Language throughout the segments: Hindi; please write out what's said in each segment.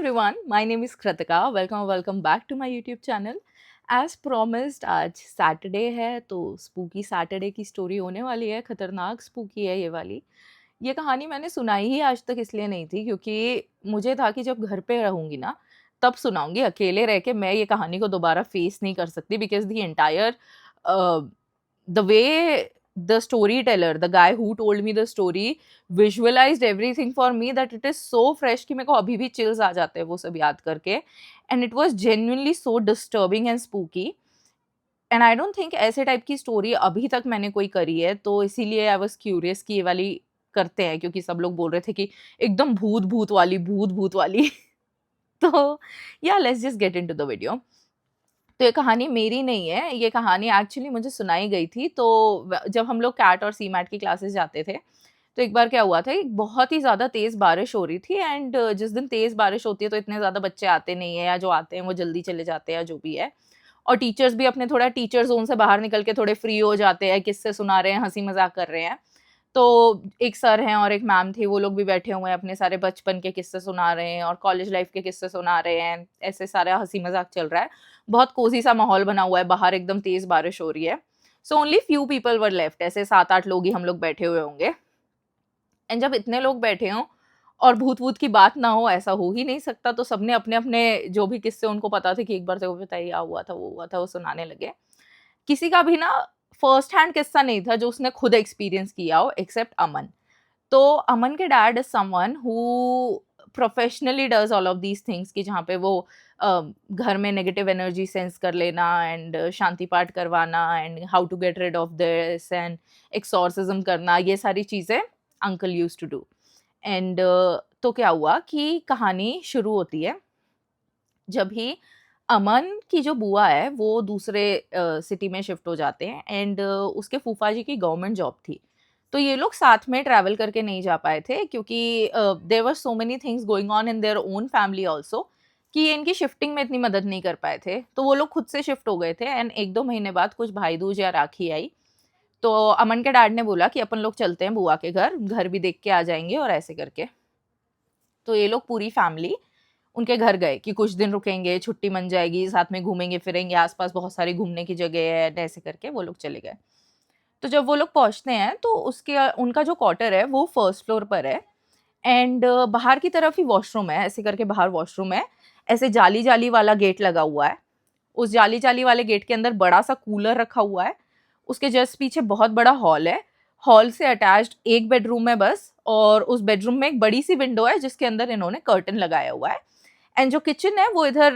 everyone, my name is Kritika. Welcome back to my YouTube channel. As promised, आज सैटरडे है तो स्पूकी सैटरडे की स्टोरी होने वाली है. खतरनाक स्पूकी है ये वाली. ये कहानी मैंने सुनाई ही आज तक इसलिए नहीं थी क्योंकि मुझे था कि जब घर पे रहूंगी ना तब सुनाऊंगी. अकेले रह के मैं ये कहानी को दोबारा फेस नहीं कर सकती because the entire the way the storyteller, the guy who told me the story, visualized everything for me that it is so fresh कि मेरे को अभी भी chills आ जाते हैं वो सब याद करके. And it was genuinely so disturbing and spooky. And I don't think ऐसे टाइप की स्टोरी अभी तक मैंने कोई करी है, तो इसीलिए आई वॉज क्यूरियस कि ये वाली करते हैं क्योंकि सब लोग बोल रहे थे कि एकदम भूत भूत वाली तो या let's just get into the video. तो ये कहानी मेरी नहीं है, ये कहानी एक्चुअली मुझे सुनाई गई थी. तो जब हम लोग कैट और सी मैट की क्लासेस जाते थे तो एक बार क्या हुआ था, एक बहुत ही ज़्यादा तेज़ बारिश हो रही थी. एंड जिस दिन तेज़ बारिश होती है तो इतने ज़्यादा बच्चे आते नहीं है, या जो आते हैं वो जल्दी चले जाते हैं, या जो भी है. और टीचर्स भी अपने थोड़ा टीचर जोन से बाहर निकल के थोड़े फ्री हो जाते हैं, किस्से सुना रहे हैं, हंसी मजाक कर रहे हैं. तो एक सर हैं और एक मैम थी, वो लोग भी बैठे हुए हैं, अपने सारे बचपन के किस्से सुना रहे हैं और कॉलेज लाइफ के किस्से सुना रहे हैं. ऐसे सारा हंसी मजाक चल रहा है, बहुत कोजी सा माहौल बना हुआ है, बाहर एकदम तेज बारिश हो रही है. So only few people were left, ऐसे 7-8 लोग ही हम लोग बैठे हुए होंगे. एंड जब इतने लोग बैठे हों और भूत वूत की बात ना हो, ऐसा हो ही नहीं सकता, तो सबने अपने अपने जो भी किस्से उनको पता थे कि एक बार से वो बताइए हुआ था वो हुआ था, वो सुनाने लगे. किसी का भी ना फर्स्ट हैंड किस्सा नहीं था जो उसने खुद एक्सपीरियंस किया हो, एक्सेप्ट अमन. तो अमन के dad is someone who professionally does all of these things, कि जहाँ पे वो घर में नेगेटिव एनर्जी सेंस कर लेना एंड शांति पाठ करवाना and how to get rid of this and exorcism करना, ये सारी चीज़ें uncle use to do. And तो क्या हुआ कि कहानी शुरू होती है जब ही अमन की जो बुआ है वो दूसरे सिटी में शिफ्ट हो जाते हैं. एंड उसके फूफा जी की गवर्नमेंट जॉब थी, तो ये लोग साथ में ट्रैवल करके नहीं जा पाए थे क्योंकि there were so many things going on in their own family also कि ये इनकी शिफ्टिंग में इतनी मदद नहीं कर पाए थे. तो वो लोग खुद से शिफ्ट हो गए थे. एंड 1-2 महीने बाद कुछ भाई दूज या राखी आई, तो अमन के डैड ने बोला कि अपन लोग चलते हैं बुआ के घर, घर भी देख के आ जाएंगे और ऐसे करके. तो ये लोग पूरी फैमिली उनके घर गए कि कुछ दिन रुकेंगे, छुट्टी बन जाएगी, साथ में घूमेंगे फिरेंगे, आसपास बहुत सारी घूमने की जगह है, ऐसे करके वो लोग चले गए. तो जब वो लोग पहुंचते हैं तो उसके उनका जो क्वार्टर है वो फर्स्ट फ्लोर पर है. एंड बाहर की तरफ ही वॉशरूम है, ऐसे करके बाहर वॉशरूम है, ऐसे जाली जाली वाला गेट लगा हुआ है. उस जाली जाली वाले गेट के अंदर बड़ा सा कूलर रखा हुआ है. उसके जस्ट पीछे बहुत बड़ा हॉल है. हॉल से अटैच्ड एक बेडरूम है बस, और उस बेडरूम में एक बड़ी सी विंडो है जिसके अंदर इन्होंने कर्टन लगाया हुआ है. एंड जो किचन है वो इधर,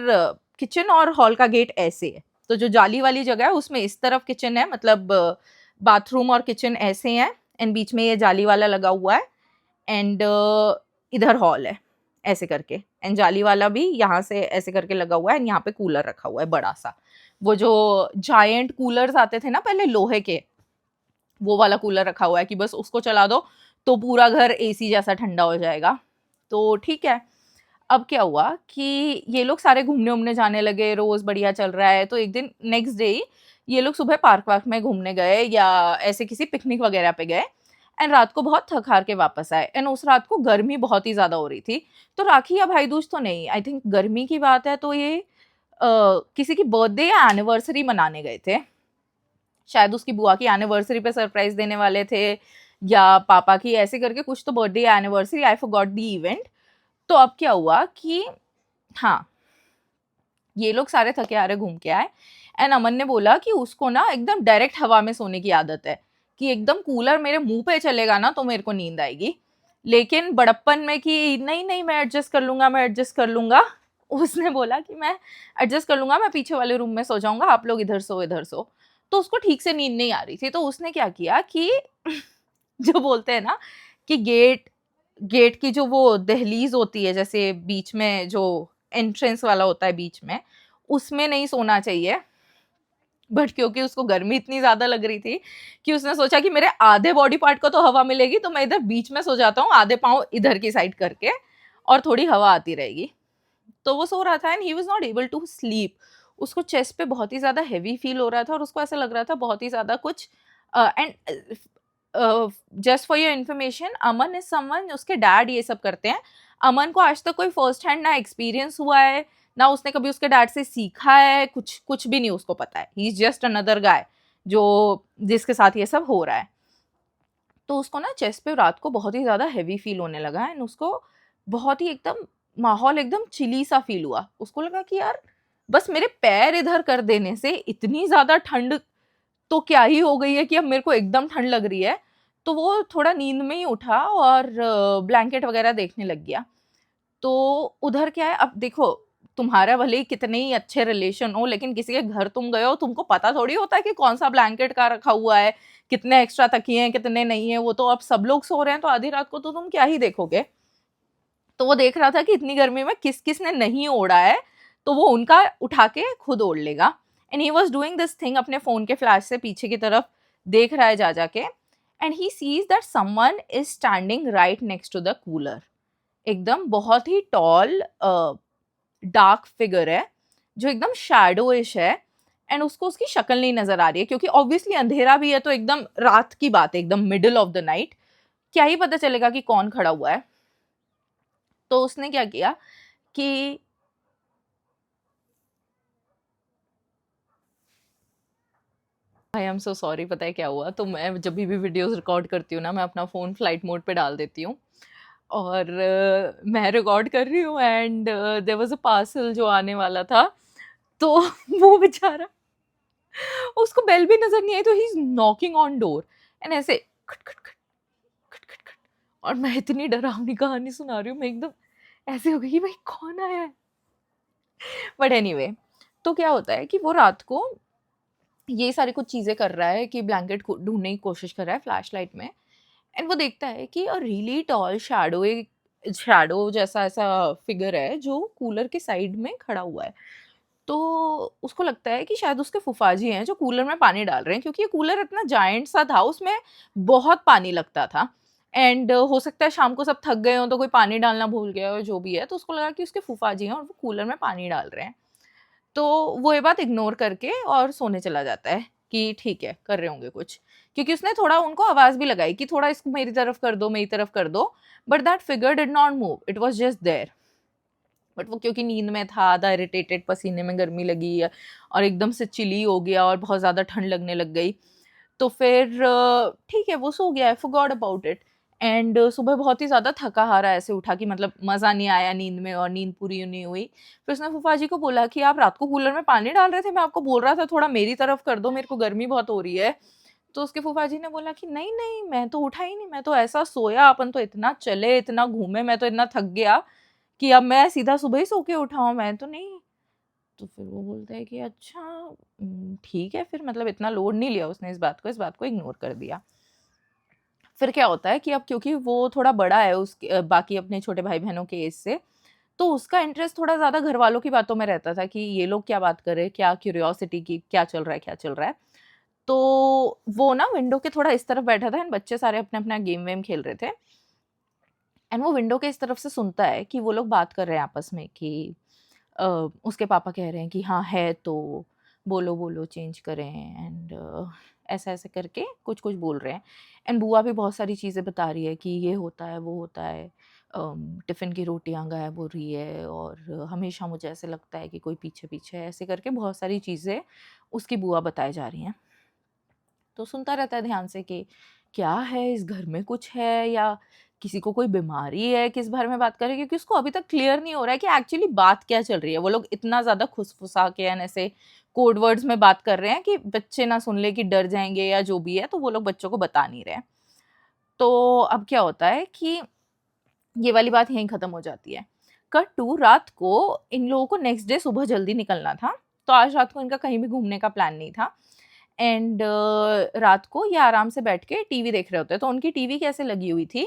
किचन और हॉल का गेट ऐसे है. तो जो जाली वाली जगह है उसमें इस तरफ किचन है, मतलब बाथरूम और किचन ऐसे हैं, एंड बीच में ये जाली वाला लगा हुआ है. एंड इधर हॉल है ऐसे करके, एंड जाली वाला भी यहाँ से ऐसे करके लगा हुआ है. एंड यहाँ पे कूलर रखा हुआ है बड़ा सा, वो जो जायंट कूलर्स आते थे ना पहले लोहे के, वो वाला कूलर रखा हुआ है कि बस उसको चला दो तो पूरा घर एसी जैसा ठंडा हो जाएगा. तो ठीक है. अब क्या हुआ कि ये लोग सारे घूमने उमने जाने लगे, रोज बढ़िया चल रहा है. तो एक दिन नेक्स्ट डे ये लोग सुबह पार्क वार्क में घूमने गए या ऐसे किसी पिकनिक वगैरह पे गए. एंड रात को बहुत थक हार के वापस आए. एंड उस रात को गर्मी बहुत ही ज़्यादा हो रही थी. तो राखी या भाई दूज तो नहीं, आई थिंक गर्मी की बात है, तो ये किसी की बर्थडे या एनिवर्सरी मनाने गए थे. शायद उसकी बुआ की एनिवर्सरी पे सरप्राइज देने वाले थे, या पापा की, ऐसे करके कुछ तो बर्थडे या anniversary, I forgot the event. तो अब क्या हुआ कि हाँ, ये लोग सारे थके हारे घूम के आए. एंड अमन ने बोला कि उसको ना एकदम डायरेक्ट हवा में सोने की आदत है, कि एकदम कूलर मेरे मुंह पे चलेगा ना तो मेरे को नींद आएगी. लेकिन बड़प्पन में कि नहीं नहीं मैं एडजस्ट कर लूंगा, मैं एडजस्ट कर लूंगा, उसने बोला कि मैं एडजस्ट कर लूंगा, मैं पीछे वाले रूम में सो जाऊंगा, आप लोग इधर सो इधर सो. तो उसको ठीक से नींद नहीं आ रही थी. तो उसने क्या किया कि जो बोलते हैं ना कि गेट गेट की जो वो दहलीज होती है, जैसे बीच में जो एंट्रेंस वाला होता है बीच में, उसमें नहीं सोना चाहिए. बट क्योंकि उसको गर्मी इतनी ज्यादा लग रही थी कि उसने सोचा कि मेरे आधे बॉडी पार्ट को तो हवा मिलेगी, तो मैं इधर बीच में सो जाता हूँ, आधे पाँव इधर की साइड करके, और थोड़ी हवा आती रहेगी. तो वो सो रहा था and he was not able to sleep. उसको चेस्ट पे बहुत ही ज्यादा हैवी फील हो रहा था और उसको ऐसा लग रहा था बहुत ही ज्यादा कुछ. And just for your information, Aman is someone, उसके डैड ये सब करते हैं. अमन को आज तक कोई फर्स्ट हैंड ना एक्सपीरियंस हुआ है, ना उसने कभी उसके डैड से सीखा है, कुछ भी नहीं उसको पता है। He is just another guy जो जिसके साथ ये सब हो रहा है। तो उसको ना चेस्ट पे रात को बहुत ही ज़्यादा हैवी फील होने लगा एंड उसको बहुत ही एकदम माहौल एकदम चिली सा फील हुआ। उसको लगा कि यार बस मेरे पैर इधर कर देने से इतनी ज़्यादा ठंड तो क्या ही हो गई है कि अब मेरे को एकदम ठंड लग रही है। तो वो थोड़ा नींद में ही उठा और ब्लैंकेट वगैरह देखने लग गया। तो उधर क्या है, अब देखो तुम्हारा भले ही कितने ही अच्छे रिलेशन हो, लेकिन किसी के घर तुम गए हो, तुमको पता थोड़ी होता है कि कौन सा ब्लैंकेट का रखा हुआ है, कितने एक्स्ट्रा तकिए हैं, कितने नहीं है। वो तो अब सब लोग सो रहे हैं तो आधी रात को तो तुम क्या ही देखोगे। तो वो देख रहा था कि इतनी गर्मी में किस किस ने नहीं ओढ़ा है, तो वो उनका उठा के खुद ओढ़ लेगा। And he was doing this thing, अपने फोन के फ्लैश से पीछे की तरफ देख रहा है जा जाके, and he sees that someone is standing right next to the cooler. एकदम बहुत ही टॉल डार्क फिगर है जो एकदम शैडोइश है, एंड उसको उसकी शक्ल नहीं नजर आ रही है क्योंकि ऑब्वियसली अंधेरा भी है, तो एकदम रात की बात है, एकदम मिडिल ऑफ द नाइट, क्या ही पता चलेगा कि कौन खड़ा हुआ है। तो उसने क्या किया कि आई एम सो सॉरी, पता है क्या हुआ, तो मैं जब भी वीडियोस रिकॉर्ड करती हूँ ना, मैं अपना फ़ोन फ्लाइट मोड पे डाल देती हूँ और मैं रिकॉर्ड कर रही हूँ and there was a parcel जो आने वाला था। तो वो बेचारा, उसको बेल भी नजर नहीं आई, तो he is knocking on door and ऐसे खट खट खट खट खट खट। और मैं इतनी डरावनी कहानी सुना रही हूँ, मैं एकदम ऐसे हो गई कि भाई कौन आया है। बट एनीवे, तो क्या होता है कि वो रात को ये सारी कुछ चीजें कर रहा है कि ब्लैंकेट ढूंढने की कोशिश कर रहा है फ्लैश लाइट में, एंड वो देखता है कि अ रियली टॉल शैडो, एक शैडो जैसा ऐसा फिगर है जो कूलर के साइड में खड़ा हुआ है। तो उसको लगता है कि शायद उसके फूफाजी हैं जो कूलर में पानी डाल रहे हैं, क्योंकि ये कूलर इतना जायंट सा था, उसमें बहुत पानी लगता था। एंड हो सकता है शाम को सब थक गए हों तो कोई पानी डालना भूल गया हो, जो भी है। तो उसको लगा कि उसके फूफाजी हैं और वो कूलर में पानी डाल रहे हैं। तो वो ये बात इग्नोर करके और सोने चला जाता है कि ठीक है, कर रहे होंगे कुछ। क्योंकि उसने थोड़ा उनको आवाज़ भी लगाई कि थोड़ा इसको मेरी तरफ कर दो, मेरी तरफ कर दो। But that figure did not move, it was just there. But वो क्योंकि नींद में था, आधा इरिटेटेड, पसीने में गर्मी लगी और एकदम से चिली हो गया और बहुत ज़्यादा ठंड लगने लग गई। तो फिर ठीक है, वो सो गया है, फॉरगॉट अबाउट इट। एंड सुबह बहुत ही ज़्यादा थका हारा ऐसे उठा कि मतलब मज़ा नहीं आया नींद में और नींद पूरी नहीं हुई। फिर उसने फूफा जी को बोला कि आप रात को कूलर में पानी डाल रहे थे, मैं आपको बोल रहा था थोड़ा मेरी तरफ कर दो, मेरे को गर्मी बहुत हो रही है। तो उसके फूफा जी ने बोला कि नहीं नहीं, मैं तो उठा ही नहीं, मैं तो ऐसा सोया, अपन तो इतना चले, इतना घूमे, मैं तो इतना थक गया कि अब मैं सीधा सुबह ही सो के उठा हूँ, मैं तो नहीं। तो फिर वो बोलता है कि अच्छा ठीक है, फिर मतलब इतना लोड नहीं लिया उसने इस बात को इग्नोर कर दिया। फिर क्या होता है कि अब क्योंकि वो थोड़ा बड़ा है उसके बाकी अपने छोटे भाई बहनों के एज से, तो उसका इंटरेस्ट थोड़ा ज़्यादा घर वालों की बातों में रहता था कि ये लोग क्या बात कर रहे हैं, क्या क्यूरियोसिटी की, क्या चल रहा है, क्या चल रहा है। तो वो ना विंडो के थोड़ा इस तरफ बैठा था एंड बच्चे सारे अपने अपना गेम वेम खेल रहे थे। एंड वो विंडो के इस तरफ से सुनता है कि वो लोग बात कर रहे हैं आपस में कि अ, उसके पापा कह रहे हैं कि हाँ है तो बोलो बोलो चेंज करें, एंड ऐसा ऐसे करके कुछ कुछ बोल रहे हैं। एंड बुआ भी बहुत सारी चीज़ें बता रही है कि ये होता है वो होता है, टिफ़िन की रोटियां गायब हो रही है और हमेशा मुझे ऐसे लगता है कि कोई पीछे पीछे है, ऐसे करके बहुत सारी चीज़ें उसकी बुआ बताई जा रही हैं। तो सुनता रहता है ध्यान से कि क्या है, इस घर में कुछ है या किसी को कोई बीमारी है, किस बारे में बात कर रहे हैं, क्योंकि उसको अभी तक क्लियर नहीं हो रहा है कि एक्चुअली बात क्या चल रही है। वो लोग इतना ज़्यादा खुसफुसा के एंड ऐसे कोड वर्ड्स में बात कर रहे हैं कि बच्चे ना सुन ले कि डर जाएंगे या जो भी है, तो वो लोग बच्चों को बता नहीं रहे हैं। तो अब क्या होता है कि ये वाली बात यहीं खत्म हो जाती है। कट टू रात को इन लोगों को नेक्स्ट डे सुबह जल्दी निकलना था, तो आज रात को इनका कहीं भी घूमने का प्लान नहीं था। एंड रात को ये आराम से बैठ के टीवी देख रहे होते हैं। तो उनकी टीवी कैसे लगी हुई थी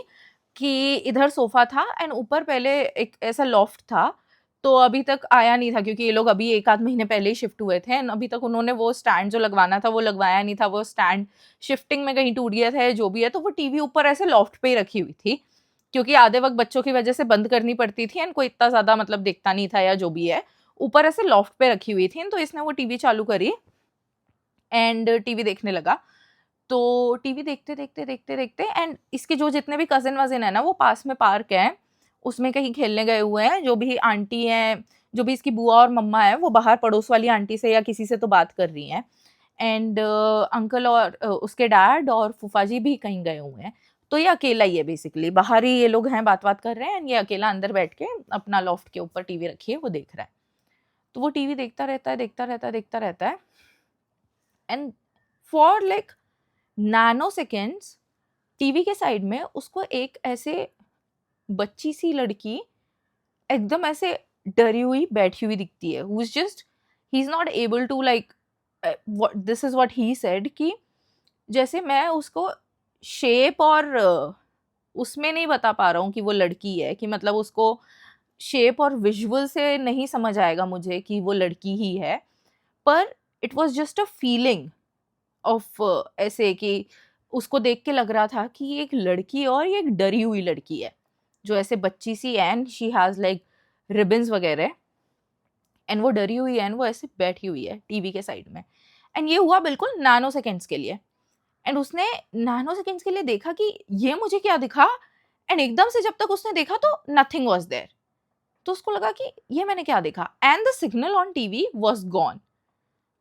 कि इधर सोफा था एंड ऊपर पहले एक ऐसा लॉफ्ट था। तो अभी तक आया नहीं था क्योंकि ये लोग अभी 1 आध महीने पहले ही शिफ्ट हुए थे एंड अभी तक उन्होंने वो स्टैंड जो लगवाना था वो लगवाया नहीं था। वो स्टैंड शिफ्टिंग में कहीं टूट गया था या जो भी है, तो वो टीवी ऊपर ऐसे लॉफ्ट पे ही रखी हुई थी क्योंकि आधे वक़्त बच्चों की वजह से बंद करनी पड़ती थी एंड कोई इतना ज़्यादा मतलब देखता नहीं था या जो भी है। ऊपर ऐसे लॉफ्ट पे रखी हुई थी, तो इसने वो टीवी चालू करी एंड टीवी देखने लगा। तो टीवी देखते देखते देखते देखते एंड इसके जो जितने भी कजिन वजिन है ना, वो पास में पार्क है, उसमें कहीं खेलने गए हुए हैं, जो भी आंटी हैं, जो भी इसकी बुआ और मम्मा है, वो बाहर पड़ोस वाली आंटी से या किसी से तो बात कर रही हैं। एंड अंकल और उसके डैड और फूफा जी भी कहीं गए हुए हैं। तो ये अकेला ही है बेसिकली, बाहर ही ये लोग हैं, बात कर रहे हैं, एंड ये अकेला अंदर बैठ के अपना लॉफ्ट के ऊपर टीवी रखी है, वो देख रहा है। तो वो टीवी देखता रहता है, देखता रहता है, देखता रहता है, and for like nano seconds TV के साइड में उसको एक ऐसे बच्ची सी लड़की एकदम ऐसे डरी हुई बैठी हुई दिखती है, who is just, he is not able to like, this is what he said कि जैसे मैं उसको शेप और उसमें नहीं बता पा रहा हूँ कि वो लड़की है, कि मतलब उसको शेप और विजुअल से नहीं समझ आएगा मुझे कि वो लड़की ही है, पर it was just a feeling of ऐसे कि उसको देख के लग रहा था कि ये एक लड़की और ये एक डरी हुई लड़की है, जो ऐसे बच्ची सी, and she has like ribbons वगैरह, एंड वो डरी हुई है, एंड वो ऐसे बैठी हुई है टीवी के साइड में। एंड ये हुआ बिल्कुल नैनो सेकेंड्स के लिए, एंड उसने नैनो सेकेंड्स के लिए देखा कि ये मुझे क्या दिखा, एंड एकदम से जब तक उसने देखा तो नथिंग वॉज देयर। तो उसको लगा कि ये मैंने क्या देखा, and the signal on TV was gone.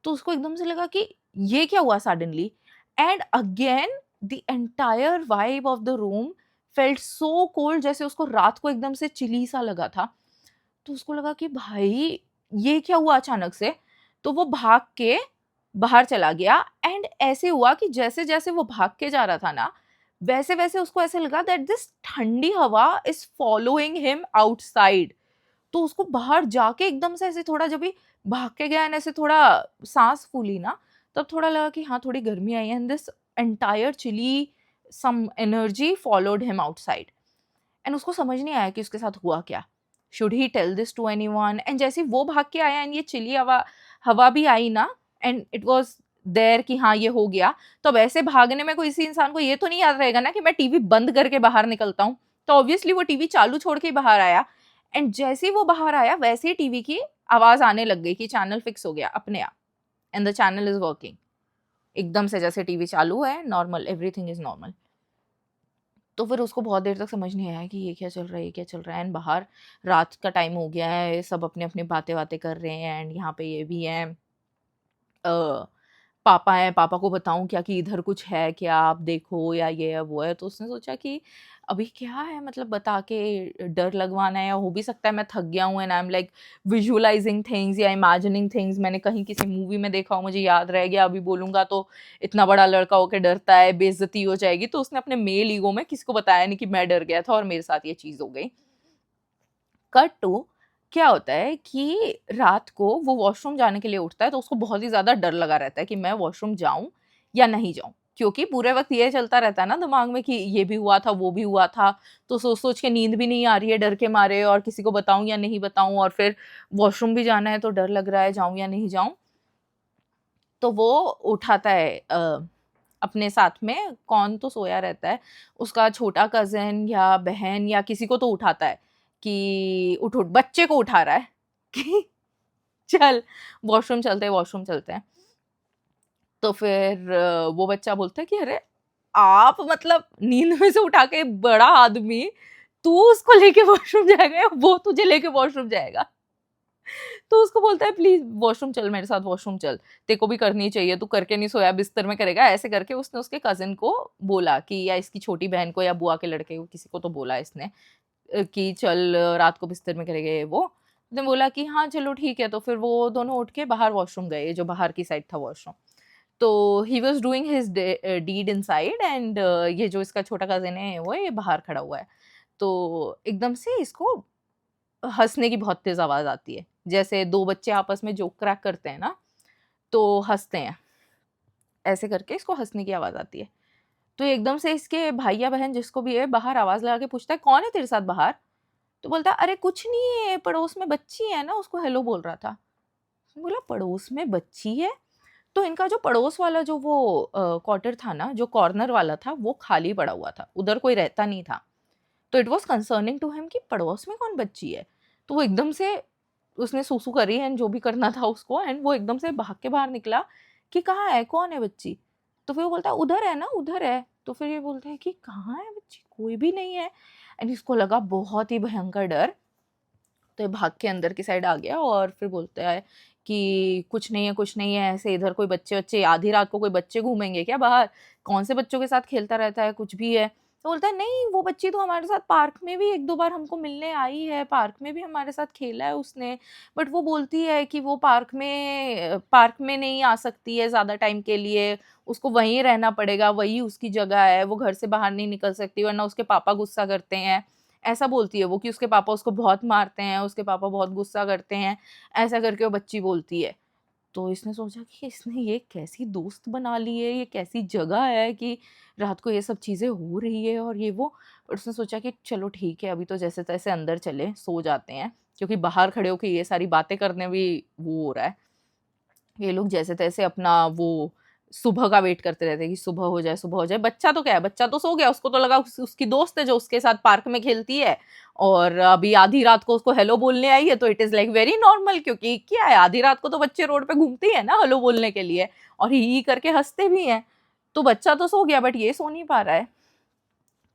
तो उसको एकदम से लगा कि ये क्या हुआ suddenly, and again the entire vibe of the room felt so cold, जैसे उसको रात को एकदम से चिली सा लगा था। तो उसको लगा कि भाई ये क्या हुआ अचानक से। तो वो भाग के बाहर चला गया, एंड ऐसे हुआ कि जैसे जैसे वो भाग के जा रहा था ना, वैसे वैसे उसको ऐसे लगा दैट दिस ठंडी हवा इज फॉलोइंग हिम आउटसाइड। तो उसको बाहर जाके एकदम से ऐसे थोड़ा, जब भी भाग के गया, ऐसे थोड़ा सांस फूली ना, तब थोड़ा लगा कि हाँ थोड़ी गर्मी आई है, and this entire chilly some energy followed him outside. And उसको समझ नहीं आया कि उसके साथ हुआ क्या, should he tell this to anyone. And जैसे वो भाग के आया, एंड ये चिली हवा हवा भी आई ना, एंड इट वाज देयर कि हाँ ये हो गया। तो अब ऐसे भागने में कोई इसी इंसान को ये तो नहीं याद रहेगा ना कि मैं टीवी बंद करके बाहर निकलता हूँ। तो ऑब्वियसली वो टीवी चालू छोड़ के ही बाहर आया, एंड जैसे ही वो बाहर आया वैसे ही टीवी की आवाज आने लग गई कि चैनल फिक्स हो गया अपने आप, and the channel is working. एकदम से जैसे टीवी चालू है, नॉर्मल, एवरीथिंग इज नॉर्मल। तो फिर उसको बहुत देर तक समझ नहीं आया कि ये क्या चल रहा है, ये क्या चल रहा है। एंड बाहर रात का टाइम हो गया है, सब अपने अपनी बातें बातें कर रहे हैं, एंड यहाँ पे ये भी है, पापा हैं, पापा को बताऊँ क्या कि इधर कुछ है क्या, आप देखो, या ये है वो है। तो उसने सोचा कि अभी क्या है, मतलब बता के डर लगवाना है, या हो भी सकता है मैं थक गया हूँ, and I am like visualising things या इमेजिनिंग थिंग्स, मैंने कहीं किसी मूवी में देखा हो, मुझे याद रह गया, अभी बोलूंगा तो इतना बड़ा लड़का होकर डरता है, बेइज्जती हो जाएगी। तो उसने अपने मेल ईगो में किसी को बताया नहीं कि मैं डर गया था और मेरे साथ ये चीज़ हो गई। कट टू, क्या होता है कि रात को वो वॉशरूम जाने के लिए उठता है, तो उसको बहुत ही ज़्यादा डर लगा रहता है कि मैं वॉशरूम जाऊँ या नहीं जाऊँ। क्योंकि पूरे वक़्त ये चलता रहता है ना दिमाग में कि ये भी हुआ था, वो भी हुआ था, तो सोच-सोच के नींद भी नहीं आ रही है डर के मारे, और किसी को बताऊँ या नहीं बताऊँ, और फिर वॉशरूम भी जाना है तो डर लग रहा है जाऊँ या नहीं जाऊँ। तो वो उठाता है अपने साथ में कौन तो सोया रहता है, उसका छोटा कज़िन या बहन या किसी को तो उठाता है कि उठ उठ, बच्चे को उठा रहा है कि चल वॉशरूम चलते हैं, वॉशरूम चलते हैं। तो फिर वो बच्चा बोलता है कि अरे आप मतलब नींद में से उठा के बड़ा आदमी, तू उसको लेके वॉशरूम जाएगा या वो तुझे लेके वॉशरूम जाएगा। तो उसको बोलता है प्लीज वॉशरूम चल मेरे साथ, वॉशरूम चल, तेरे को भी करनी चाहिए, तू करके नहीं सोया, बिस्तर में करेगा। ऐसे करके उसने उसके कजिन को बोला कि, या इसकी छोटी बहन को या बुआ के लड़के को, किसी को तो बोला इसने कि चल रात को बिस्तर में करेगा ये वो। उसने बोला कि हाँ चलो ठीक है। तो फिर वो दोनों उठ के बाहर वॉशरूम गए, जो बाहर की साइड था वॉशरूम। तो he was doing his deed inside, and ये जो इसका छोटा कजिन है वो ये बाहर खड़ा हुआ है। तो एकदम से इसको हँसने की बहुत तेज़ आवाज़ आती है। जैसे 2 बच्चे आपस में जोक क्रैक करते हैं ना, तो हँसते हैं। ऐसे करके इसको हँसने की आवाज़ आती है। तो एकदम से इसके भाई या बहन जिसको भी है बाहर आवाज़ लगा के पूछता है, "कौन है तेरे साथ बाहर?" तो बोलता है, "अरे कुछ नहीं है, पड़ोस में बच्ची है ना, उसको हेलो बोल रहा था।" बोला, "पड़ोस में बच्ची है?" तो इनका जो पड़ोस वाला जो वो क्वार्टर था ना, जो कॉर्नर वाला था, वो खाली पड़ा हुआ था। उधर कोई रहता नहीं था। तो it was concerning to him कि पड़ोस में कौन बच्ची है? तो वो एकदम से उसने सूसू करी एंड जो भी करना था उसको, एंड वो एकदम से भाग के बाहर निकला कि कहाँ है, कौन है बच्ची? तो फिर वो बोलता है उधर है ना, उधर है। तो फिर ये बोलता है कि कहाँ है बच्ची? कोई भी नहीं है। एंड इसको लगा बहुत ही भयंकर डर। तो ये भाग के अंदर की साइड आ गया और फिर बोलता है कि कुछ नहीं है, कुछ नहीं है, ऐसे इधर कोई बच्चे बच्चे आधी रात को कोई बच्चे घूमेंगे क्या बाहर, कौन से बच्चों के साथ खेलता रहता है, कुछ भी है। तो बोलता है नहीं, वो बच्ची तो हमारे साथ पार्क में भी एक दो बार हमको मिलने आई है, पार्क में भी हमारे साथ खेला है उसने, बट वो बोलती है कि वो पार्क में नहीं आ सकती है ज़्यादा टाइम के लिए, उसको वहीं रहना पड़ेगा, वही उसकी जगह है, वो घर से बाहर नहीं निकल सकती वरना उसके पापा गुस्सा करते हैं। ऐसा बोलती है वो कि उसके पापा उसको बहुत मारते हैं, उसके पापा बहुत गुस्सा करते हैं, ऐसा करके वो बच्ची बोलती है। तो इसने सोचा कि इसने ये कैसी दोस्त बना ली है, ये कैसी जगह है कि रात को ये सब चीज़ें हो रही है और ये वो। और उसने सोचा कि चलो ठीक है, अभी तो जैसे तैसे अंदर चले सो जाते हैं, क्योंकि बाहर खड़े होके ये सारी बातें करने भी वो हो रहा है। ये लोग जैसे तैसे अपना वो सुबह का वेट करते रहते हैं कि सुबह हो जाए, सुबह हो जाए। बच्चा तो क्या है, बच्चा तो सो गया, उसको तो लगा उसकी दोस्त है जो उसके साथ पार्क में खेलती है और अभी आधी रात को उसको हेलो बोलने आई है, तो it is like very normal, क्योंकि क्या है, आधी रात को तो बच्चे रोड पे घूमते ही है ना हेलो बोलने के लिए, और ही करके हँसते भी हैं। तो बच्चा तो सो गया बट ये सो नहीं पा रहा है।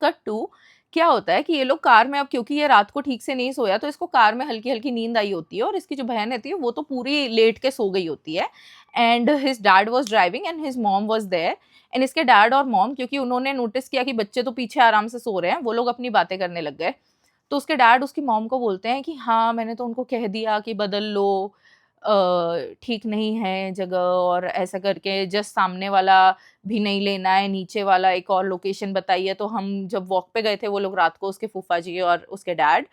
कट टू, क्या होता है कि ये लोग कार में, अब क्योंकि ये रात को ठीक से नहीं सोया तो इसको कार में हल्की हल्की नींद आई होती है और इसकी जो बहन रहती है वो तो पूरी लेट के सो गई होती है। And his dad was driving and his mom was there. And इसके डैड और मॉम, क्योंकि उन्होंने नोटिस किया कि बच्चे तो पीछे आराम से सो रहे हैं, वो लोग अपनी बातें करने लग गए। तो उसके डैड उसकी मॉम को बोलते हैं कि हाँ, मैंने तो उनको कह दिया कि बदल लो, ठीक नहीं है जगह, और ऐसा करके जस्ट सामने वाला भी नहीं लेना है, नीचे वाला एक और लोकेशन बताई है। तो हम जब वॉक पे गए थे वो लोग रात को, उसके फूफा जी और उसके डैड,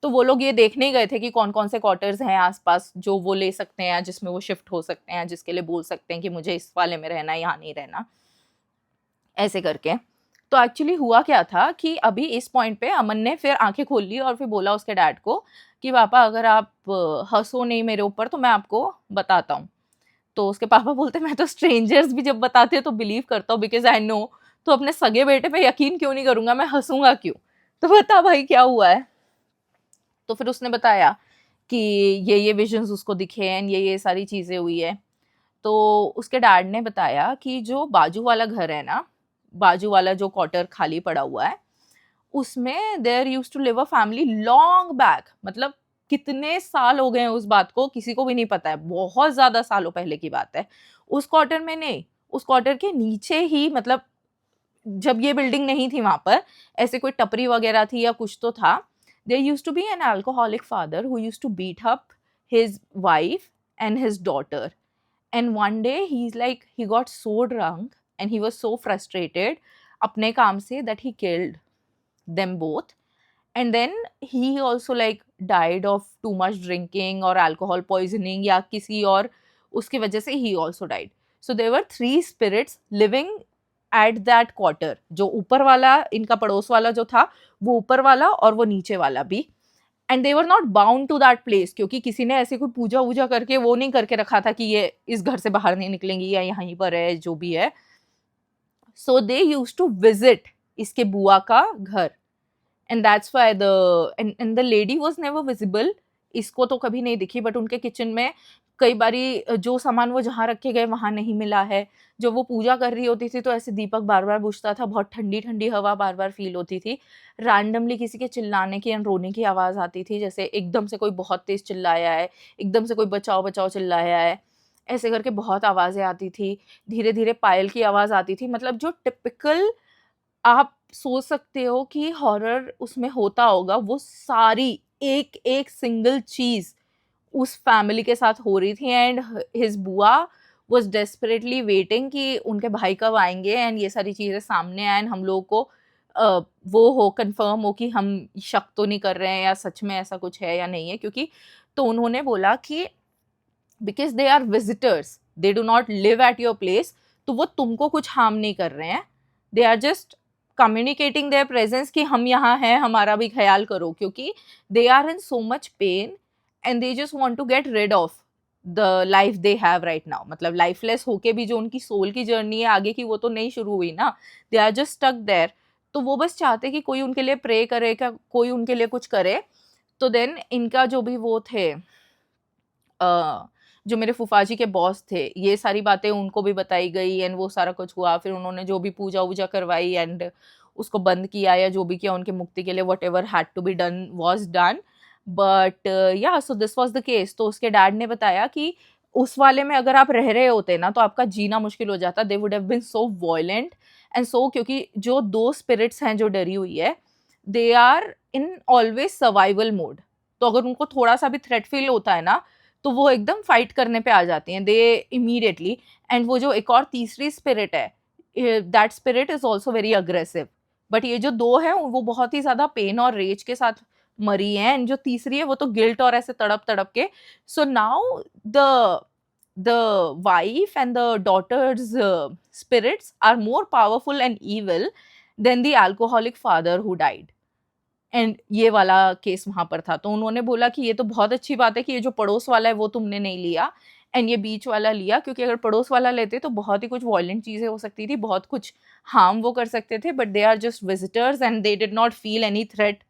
तो वो लोग ये देखने ही गए थे कि कौन कौन से क्वार्टर्स हैं आसपास जो वो ले सकते हैं, जिसमें वो शिफ्ट हो सकते हैं, जिसके लिए बोल सकते हैं कि मुझे इस वाले में रहना है, यहाँ नहीं रहना, ऐसे करके। तो एक्चुअली हुआ क्या था कि अभी इस पॉइंट पे अमन ने फिर आंखें खोल ली और फिर बोला उसके डैड को कि पापा अगर आप हंसो नहीं मेरे ऊपर तो मैं आपको बताता हूँ। तो उसके पापा बोलते मैं तो स्ट्रेंजर्स भी जब बताते हैं तो बिलीव करता हूँ बिकॉज आई नो, तो अपने सगे बेटे पे यकीन क्यों नहीं करूंगा, मैं हंसूंगा क्यों। तो बता भाई क्या हुआ है। तो फिर उसने बताया कि ये विजन्स उसको दिखे हैं, ये सारी चीजें हुई है। तो उसके डैड ने बताया कि जो बाजू वाला घर है ना, बाजू वाला जो क्वार्टर खाली पड़ा हुआ है, उसमें there used to live a family long back, मतलब कितने साल हो गए हैं उस बात को किसी को भी नहीं पता है, बहुत ज्यादा सालों पहले की बात है। उस क्वार्टर में नहीं, उस क्वार्टर के नीचे ही, मतलब जब ये बिल्डिंग नहीं थी वहां पर ऐसे कोई टपरी वगैरह थी या कुछ तो था। There used to be an alcoholic father who used to beat up his wife and his daughter. And one day he got so drunk and he was so frustrated अपने काम से that he killed them both. And then he also like died of too much drinking or alcohol poisoning या किसी और उसकी वजह से he also died. So there were 3 spirits living at that quarter. जो ऊपर वाला, इनका पड़ोस वाला जो था, वो ऊपर वाला और वो नीचे वाला भी। And they were not bound to that place, क्योंकि किसी ने ऐसे कोई पूजा वूजा करके वो नहीं करके रखा था कि ये इस घर से बाहर नहीं निकलेंगी या यहीं पर है जो भी है। सो दे यूज टू विजिट इसके बुआ का घर। And that's why the lady was never visible. इसको तो कभी नहीं दिखी, बट उनके किचन में कई बारी जो सामान वो जहाँ रखे गए वहां नहीं मिला है। जब वो पूजा कर रही होती थी तो ऐसे दीपक बार बार बुझता था, बहुत ठंडी ठंडी हवा बार बार फील होती थी, रैंडमली किसी के चिल्लाने की एंड रोने की आवाज़ आती थी, जैसे एकदम से कोई बहुत तेज चिल्लाया है, एकदम से कोई बचाओ बचाओ चिल्लाया है, ऐसे करके बहुत आवाज़ें आती थी। धीरे धीरे पायल की आवाज़ आती थी, मतलब जो टिपिकल आप सोच सकते हो कि हॉरर उसमें होता होगा, वो सारी एक एक सिंगल चीज़ उस फैमिली के साथ हो रही थी। एंड हिज बुआ वाज डेस्परेटली वेटिंग कि उनके भाई कब आएंगे एंड ये सारी चीज़ें सामने आए, हम लोगों को वो हो कंफर्म हो कि हम शक तो नहीं कर रहे हैं या सच में ऐसा कुछ है या नहीं है। क्योंकि तो उन्होंने बोला कि because they are visitors, they do not live at your place, तो वो तुमको कुछ हार्म नहीं कर रहे हैं, they are just communicating their presence कि हम यहाँ हैं, हमारा भी ख्याल करो, क्योंकि they are in so much pain and they just want to get rid of the life they have right now. मतलब लाइफलेस होके भी जो उनकी सोल की जर्नी है आगे की, वो तो नहीं शुरू हुई ना, they are just stuck there. तो वो बस चाहते कि कोई उनके लिए प्रे करे, क्या कोई उनके लिए कुछ करे। तो देन इनका जो भी वो थे, जो मेरे फूफा जी के बॉस थे, ये सारी बातें उनको भी बताई गई एंड वो सारा कुछ हुआ। फिर उन्होंने जो भी पूजा वूजा करवाई एंड उसको बंद किया या जो भी किया उनकी मुक्ति के लिए, whatever had to be done was done. But yeah so this was the case. तो उसके डैड ने बताया कि उस वाले में अगर आप रह रहे होते ना तो आपका जीना मुश्किल हो जाता, they would have been so violent and so, क्योंकि जो दो स्पिरिट्स हैं जो डरी हुई है, they are in always survival mode. तो अगर उनको थोड़ा सा भी थ्रेट फील होता है ना तो वो एकदम फाइट करने पे आ जाती हैं, दे इमीडिएटली। एंड वो जो एक और तीसरी स्पिरिट है, that spirit is also very aggressive. But ये जो दो हैं वो बहुत ही ज्यादा पेन और रेज के साथ मरी हैं, एंड जो तीसरी है वो तो गिल्ट और ऐसे तड़प तड़प के। So now the wife and the daughters spirits are more powerful and evil than the alcoholic father who died. And ये वाला केस वहां पर था। तो उन्होंने बोला कि ये तो बहुत अच्छी बात है कि ये जो पड़ोस वाला है वो तुमने नहीं लिया एंड ये बीच वाला लिया, क्योंकि अगर पड़ोस वाला लेते तो बहुत ही कुछ वायलेंट चीजें हो सकती थी, बहुत कुछ हार्म वो कर सकते थे। But they are just visitors and they did not feel any threat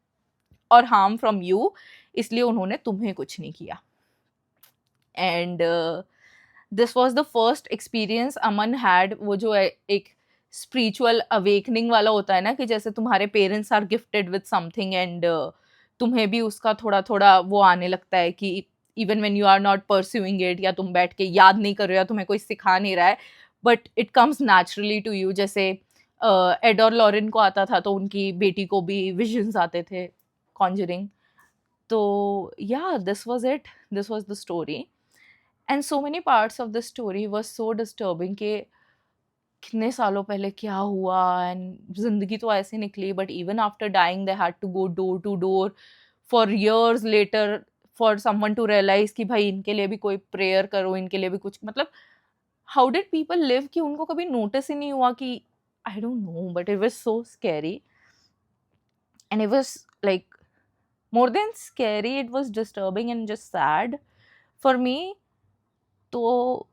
और हार्म फ्रॉम यू, इसलिए उन्होंने तुम्हें कुछ नहीं किया। And this was the first experience Aman had. वो जो है एक स्पिरिचुअल अवेकनिंग वाला होता है ना, कि जैसे तुम्हारे parents are gifted with something and तुम्हें भी उसका थोड़ा थोड़ा वो आने लगता है कि even when you are not pursuing it, या तुम बैठ के याद नहीं कर रहे हो या तुम्हें कोई सिखा नहीं रहा है, but it comes naturally to you. जैसे एड और लॉरेन को आता था तो उनकी बेटी को भी विजन्स आते थे, कॉन्जरिंग। तो या this was it, this was the story. And so many parts of the story was so disturbing कि कितने सालों पहले क्या हुआ, एंड जिंदगी तो ऐसे निकली, but even after dying they had to go door to door for years later for someone to realise कि भाई इनके लिए भी कोई प्रेयर करो, इनके लिए भी कुछ, मतलब हाउ डिड पीपल लिव कि उनको कभी नोटिस ही नहीं हुआ कि, I don't know, but it was so scary and it was like more than scary, it was disturbing and just sad for me. तो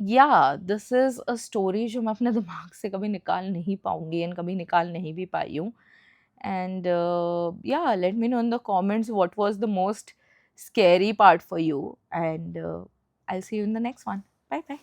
या दिस इज अ स्टोरी जो मैं अपने दिमाग से कभी निकाल नहीं पाऊंगी एंड कभी निकाल नहीं भी पाई हूँ। एंड या let me know in the comments what was the most scary part for you, and I'll see you in the next one. Bye bye.